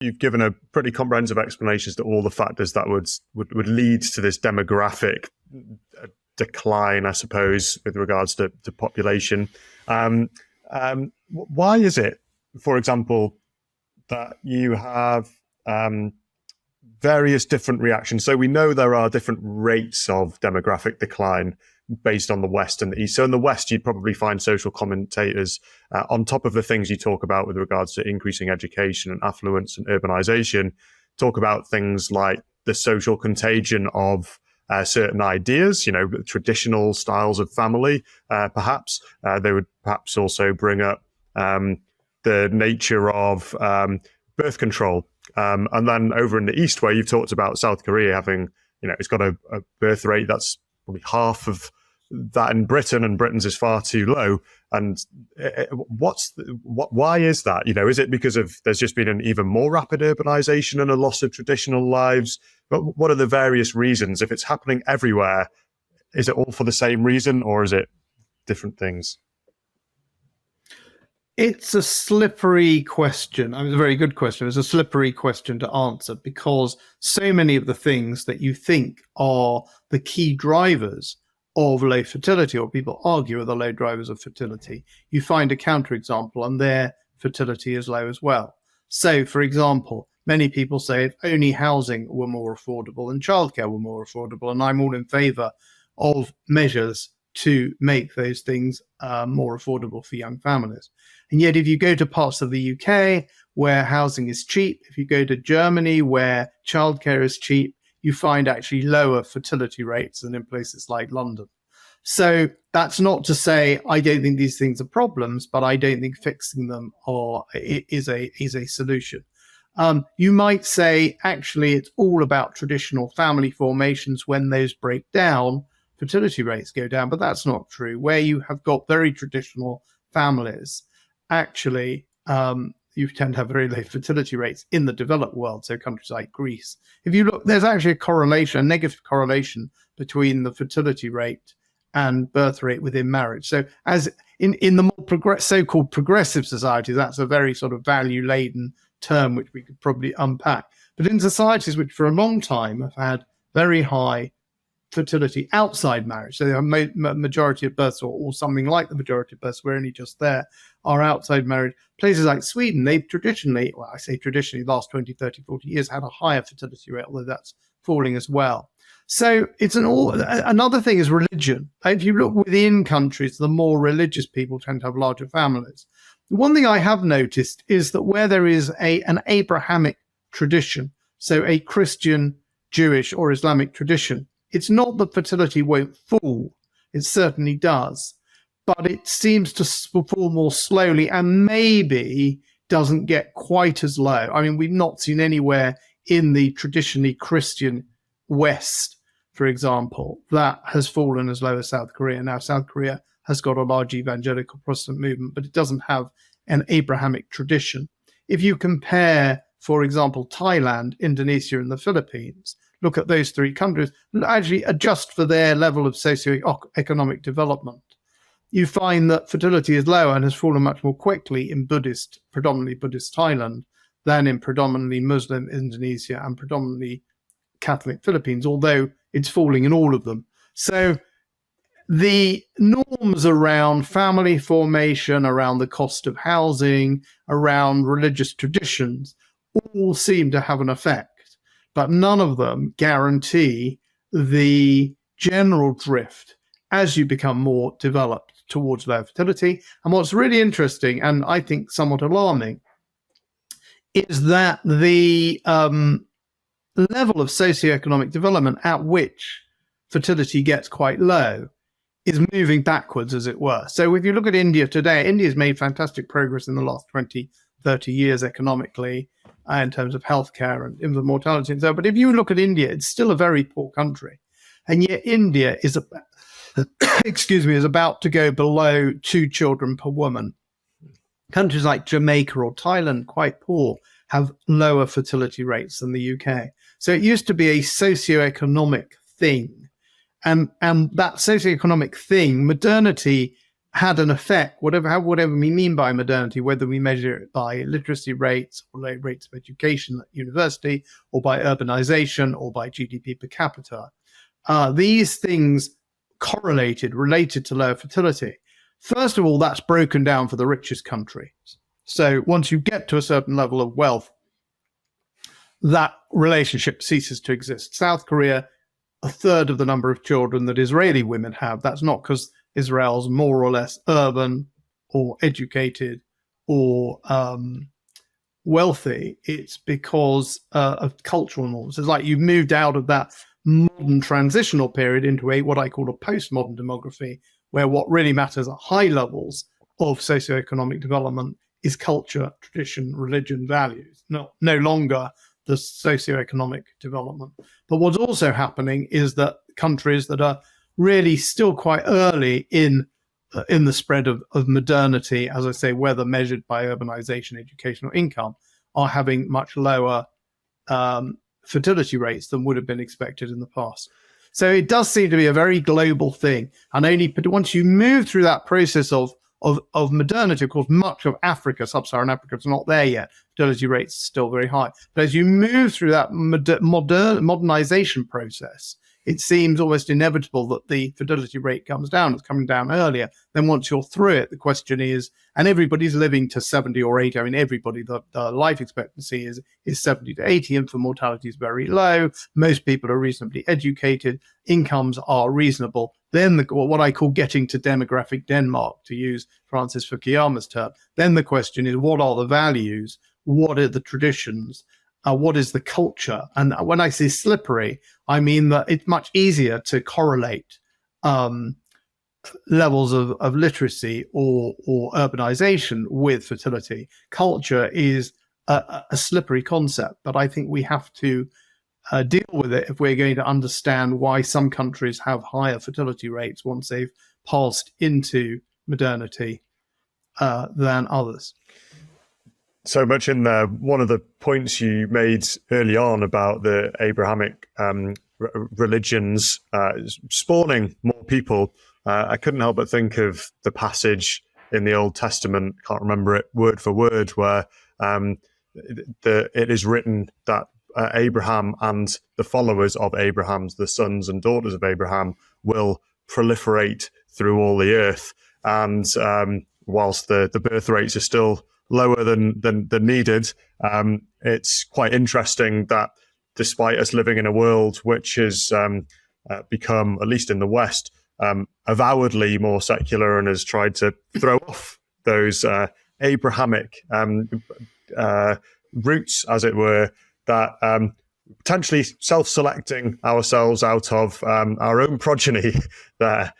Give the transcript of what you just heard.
you've given a pretty comprehensive explanation as to all the factors that would lead to this demographic decline, I suppose, with regards to population. Why is it, for example, that you have various different reactions? So we know there are different rates of demographic decline based on the West and the East. So in the West, you'd probably find social commentators on top of the things you talk about with regards to increasing education and affluence and urbanization, talk about things like the social contagion of certain ideas, traditional styles of family, perhaps. They would perhaps also bring up the nature of birth control. And then over in the East, where you've talked about South Korea having, it's got a birth rate that's probably half of that in Britain, and Britain's is far too low. And why is that? Is it because there's just been an even more rapid urbanization and a loss of traditional lives? But what are the various reasons? If it's happening everywhere, is it all for the same reason, or is it different things? It's a slippery question. It's a very good question. It's a slippery question to answer, because so many of the things that you think are the key drivers of low fertility, or people argue are the low drivers of fertility, you find a counterexample, and their fertility is low as well. So, for example, many people say if only housing were more affordable and childcare were more affordable, and I'm all in favour of measures to make those things more affordable for young families. And yet, if you go to parts of the UK where housing is cheap, if you go to Germany where childcare is cheap, you find actually lower fertility rates than in places like London. So that's not to say I don't think these things are problems, but I don't think fixing them is a solution. You might say, actually, it's all about traditional family formations. When those break down, fertility rates go down, but that's not true. Where you have got very traditional families, actually, you tend to have very low fertility rates in the developed world, so countries like Greece. If you look, there's actually a negative correlation between the fertility rate and birth rate within marriage. So as in the more so-called progressive societies, that's a very sort of value-laden term, which we could probably unpack. But in societies which for a long time have had very high fertility outside marriage, so the majority of births, or something like the majority of births, we're only just there, are outside marriage. Places like Sweden, they've traditionally, well, I say traditionally, the last 20, 30, 40 years, had a higher fertility rate, although that's falling as well. So it's another thing is religion. If you look within countries, the more religious people tend to have larger families. One thing I have noticed is that where there is an Abrahamic tradition, so a Christian, Jewish, or Islamic tradition, it's not that fertility won't fall. It certainly does. But it seems to fall more slowly and maybe doesn't get quite as low. I mean, we've not seen anywhere in the traditionally Christian West, for example, that has fallen as low as South Korea. Now, South Korea has got a large evangelical Protestant movement, but it doesn't have an Abrahamic tradition. If you compare, for example, Thailand, Indonesia, and the Philippines, look at those three countries, actually adjust for their level of socioeconomic development, you find that fertility is lower and has fallen much more quickly in predominantly Buddhist Thailand than in predominantly Muslim Indonesia and predominantly Catholic Philippines, although it's falling in all of them. So the norms around family formation, around the cost of housing, around religious traditions, all seem to have an effect, but none of them guarantee the general drift as you become more developed towards low fertility. And what's really interesting, and I think somewhat alarming, is that the level of socioeconomic development at which fertility gets quite low is moving backwards, as it were. So if you look at India today, India's made fantastic progress in the last 20, 30 years economically in terms of healthcare and infant mortality and so on. But if you look at India, it's still a very poor country. And yet India is about to go below 2 children per woman. Countries like Jamaica or Thailand, quite poor, have lower fertility rates than the UK. So it used to be a socioeconomic thing. And that socioeconomic thing, modernity had an effect, whatever we mean by modernity, whether we measure it by literacy rates or rates of education at university, or by urbanization, or by GDP per capita. These things related to lower fertility. First of all, that's broken down for the richest countries. So once you get to a certain level of wealth, that relationship ceases to exist. South Korea, a third of the number of children that Israeli women have. That's not because Israel's more or less urban or educated or wealthy. It's because of cultural norms. It's like you've moved out of that modern transitional period into what I call a postmodern demography, where what really matters at high levels of socioeconomic development is culture, tradition, religion, values, no longer the socioeconomic development. But what's also happening is that countries that are really still quite early in the spread of modernity, as I say, whether measured by urbanization, education, or income, are having much lower fertility rates than would have been expected in the past. So it does seem to be a very global thing. And but once you move through that process of modernity, of course, much of Africa, sub-Saharan Africa, is not there yet. Fertility rates are still very high. But as you move through that modernization process, it seems almost inevitable that the fertility rate comes down. It's coming down earlier. Then once you're through it, the question is, and everybody's living to 70 or 80. I mean, everybody, the life expectancy is 70 to 80. Infant mortality is very low. Most people are reasonably educated. Incomes are reasonable. Then what I call getting to demographic Denmark, to use Francis Fukuyama's term. Then the question is, what are the values? What are the traditions? What is the culture? And when I say slippery, I mean that it's much easier to correlate levels of literacy or urbanization with fertility. Culture is a slippery concept, but I think we have to deal with it if we're going to understand why some countries have higher fertility rates once they've passed into modernity than others. So much in there. One of the points you made early on about the Abrahamic religions spawning more people, I couldn't help but think of the passage in the Old Testament, can't remember it word for word, where it is written that Abraham and the followers of Abraham's, the sons and daughters of Abraham, will proliferate through all the earth. And whilst the birth rates are still lower than needed, it's quite interesting that despite us living in a world which has become, at least in the West, avowedly more secular and has tried to throw off those Abrahamic roots, as it were, that potentially self-selecting ourselves out of our own progeny there.